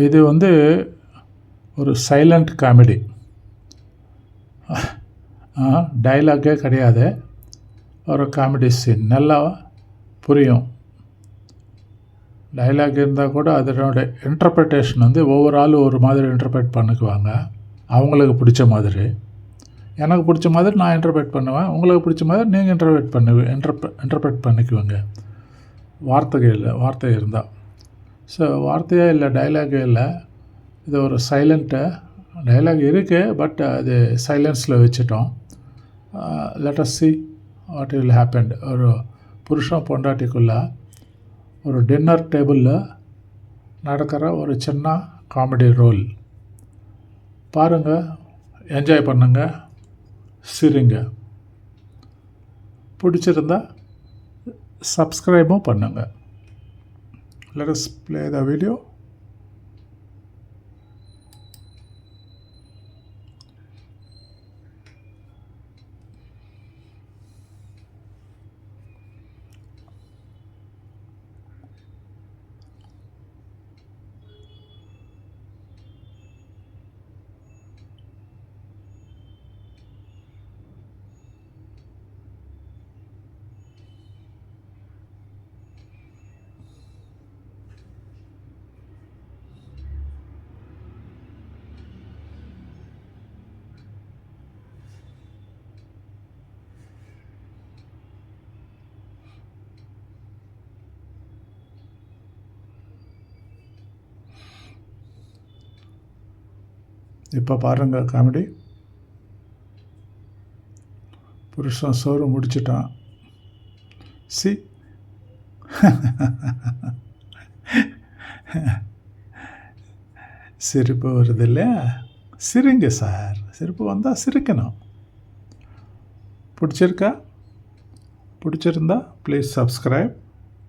இது வந்து ஒரு சைலண்ட் காமெடி. டைலாக்கே கிடையாது. ஒரு காமெடி சீன் நல்லா புரியும். டைலாக் இருந்தால் கூட அதனோட இன்டர்ப்ரிட்டேஷன் வந்து ஒவ்வொரு ஆளும் ஒரு மாதிரி இன்டர்ப்ரேட் பண்ணிக்குவாங்க. அவங்களுக்கு பிடிச்ச மாதிரி. எனக்கு பிடிச்ச மாதிரி நான் இன்டர்ப்ரேட் பண்ணுவேன். உங்களுக்கு பிடிச்ச மாதிரி நீங்கள் இன்டர்ப்ரேட் பண்ணிக்குவீங்க. வார்த்தை இருந்தால். ஸோ வார்த்தையே இல்லை, டைலாகே இல்லை. இது ஒரு சைலண்ட்டு. டைலாக் இருக்குது, பட் அது சைலன்ஸில் வச்சுட்டோம். Let us see what will happen. ஒரு புருஷன் பொண்டாட்டிக்குள்ள ஒரு டின்னர் டேபிளில் நடக்கிற ஒரு சின்ன காமெடி ரோல் பாருங்கள், என்ஜாய் பண்ணுங்க, சிரிங்க. பிடிச்சிருந்தா சப்ஸ்கிரைபும் பண்ணுங்கள். Let us play the video. இப்போ பாருங்கள் காமெடி. புருஷன் சோறு முடிச்சிட்டான். சி சிரிப்பு வருது இல்லையா? சிரிங்க சார். சிரிப்பு வந்தால் சிரிக்கணும். பிடிச்சிருந்தா ப்ளீஸ் சப்ஸ்கிரைப்.